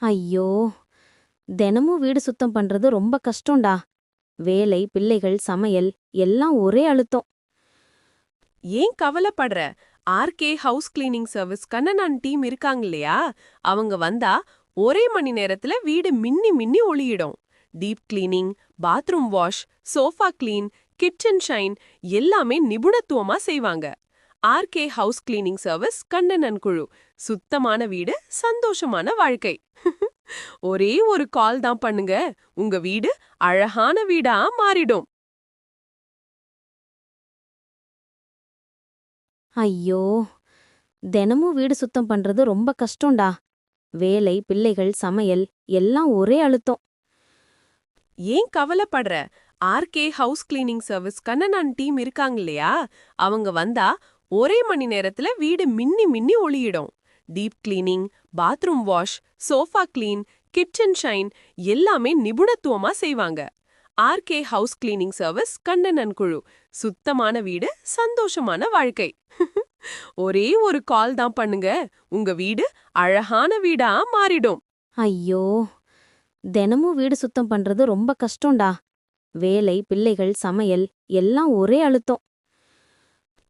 ஐயோ! தினமும் வீடு சுத்தம் பண்றது ரொம்ப கஷ்டம்டா. வேலை, பிள்ளைகள், சமையல் எல்லாம் ஒரே அழுத்தம். ஏன் கவலைப்படுற? RK house cleaning service Kannan team இருக்காங்க இல்லையா? அவங்க வந்தா ஒரே மணி நேரத்துல வீடு மின்னி மின்னி ஒளியிடும். Deep cleaning, bathroom wash, sofa clean, kitchen shine எல்லாமே நிபுணத்துவமா செய்வாங்க. RK house cleaning service Kannan குழு. சுத்தமான வீடு, சந்தோஷமான வாழ்க்கை. ஒரே ஒரு கால் தான் பண்ணுங்க, உங்க வீடு அழகான வீடா மாறிடும். ஐயோ! தினமும் வீடு சுத்தம் பண்றது ரொம்ப கஷ்டம்டா. வேலை, பிள்ளைகள், சமையல் எல்லாம் ஒரே அழுத்தம். ஏன் கவலைப்படுற? RK house cleaning service Kannan team இருக்காங்க இல்லையா? அவங்க வந்தா ஒரே மணி நேரத்துல வீடு மின்னி மின்னி ஒளியிடும். Deep cleaning, bathroom wash, sofa clean, kitchen shine எல்லாமே நிபுணத்துவமா செய்வாங்க. RK house cleaning service Kannan குழு. சுத்தமான வீடு, சந்தோஷமான வாழ்க்கை. ஒரே ஒரு கால் தான் பண்ணுங்க, உங்க வீடு அழகான வீடா மாறிடும். ஐயோ! தினமும் வீடு சுத்தம் பண்றது ரொம்ப கஷ்டம்டா. வேலை, பிள்ளைகள், சமையல் எல்லாம் ஒரே அழுத்தம்.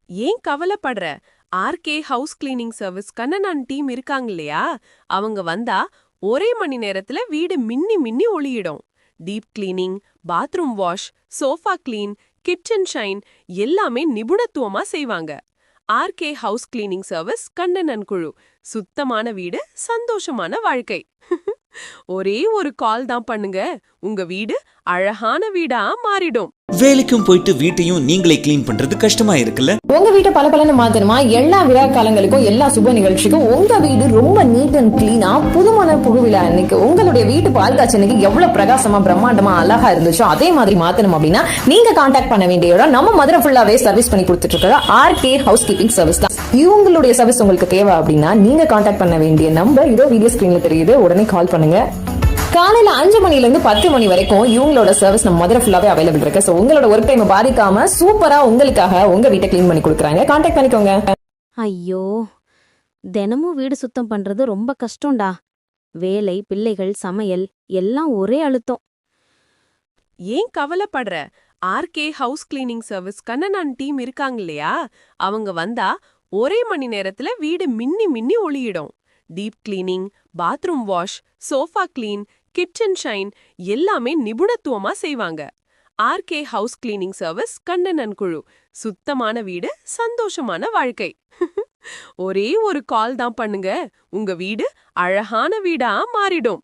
ஏன் கவலைப்படுற? RK house cleaning service Kannan team இருக்காங்க இல்லையா? அவங்க வந்தா ஒரே மணி நேரத்துல வீடு மின்னி மின்னி ஒளியிடும். Deep cleaning, bathroom wash, sofa clean, kitchen shine எல்லாமே நிபுணத்துவமா செய்வாங்க. RK house cleaning service Kannan குழு. சுத்தமான வீடு, சந்தோஷமான வாழ்க்கை. ஒரே ஒரு கால் தான் பண்ணுங்க, உங்க வீடு அழகான வீடா மாறிடும். வேலைக்கும் போயிட்டு வீட்டையும் நீங்களே கிளீன் பண்றது கஷ்டமா இருக்குல்ல? உங்க வீட்டை பளபளன்னு மாத்தணுமா? எல்லா விழா காலங்களுக்கும் எல்லா சுப நிகழ்ச்சிக்கும் உங்க வீடு ரொம்ப நீட் அண்ட் கிளீனா புதுமண புகுவிழா அன்னைக்கு உங்களுடைய வீட்டு பால் காய்ச்சனுக்கு எவ்வளவு பிரகாசமா பிரம்மாண்டமா அழகா இருந்துச்சோ அதே மாதிரி மாத்தணும் அப்படின்னா நீங்க கான்டாக்ட் பண்ண வேண்டிய இடம் நம்ம மதுரை ஃபுல்லாவே சர்வீஸ் பண்ணி கொடுத்துட்டு இருக்கிற ஆர்கே ஹவுஸ் கீப்பிங் சர்வீஸ் தான். இவங்களுடைய சர்வீஸ் உங்களுக்கு தேவை அப்படின்னா நீங்க கான்டாக்ட் பண்ண வேண்டிய நம்பர் இதோ வீடியோ ஸ்கிரீன்ல தெரியுது. உடனே கால் பண்ணுங்க. காலையில 5 மணில இருந்து 10 மணி வரைக்கும் இவங்களோட சர்வீஸ் நம்ம மதுரை ஃபுல்லாவே அவைலபிள் இருக்கு. சோ உங்களோட ஒர்க் டைம் பாதிக்காம சூப்பரா உங்களுக்காக உங்க வீட்டை கிளீன் பண்ணி கொடுக்குறாங்க. கான்டாக்ட் பண்ணிக்கோங்க. ஐயோ! தினமும் வீடு சுத்தம் பண்றது ரொம்ப கஷ்டம்டா. வேலை, பிள்ளைகள், சமையல் எல்லாம் ஒரே அழுத்தம். ஏன் கவலைப்படுற? RK house cleaning service Kannan team இருக்காங்க இல்லையா? அவங்க வந்தா ஒரே மணி நேரத்துல வீடு மின்னி மின்னி ஒளியிடும். Deep cleaning, bathroom wash, sofa clean, kitchen shine எல்லாமே நிபுணத்துவமா செய்வாங்க. RK house cleaning service Kannan குழு. சுத்தமான வீடு, சந்தோஷமான வாழ்க்கை. ஒரே ஒரு கால் தான் பண்ணுங்க, உங்க வீடு அழகான வீடா மாறிடும்.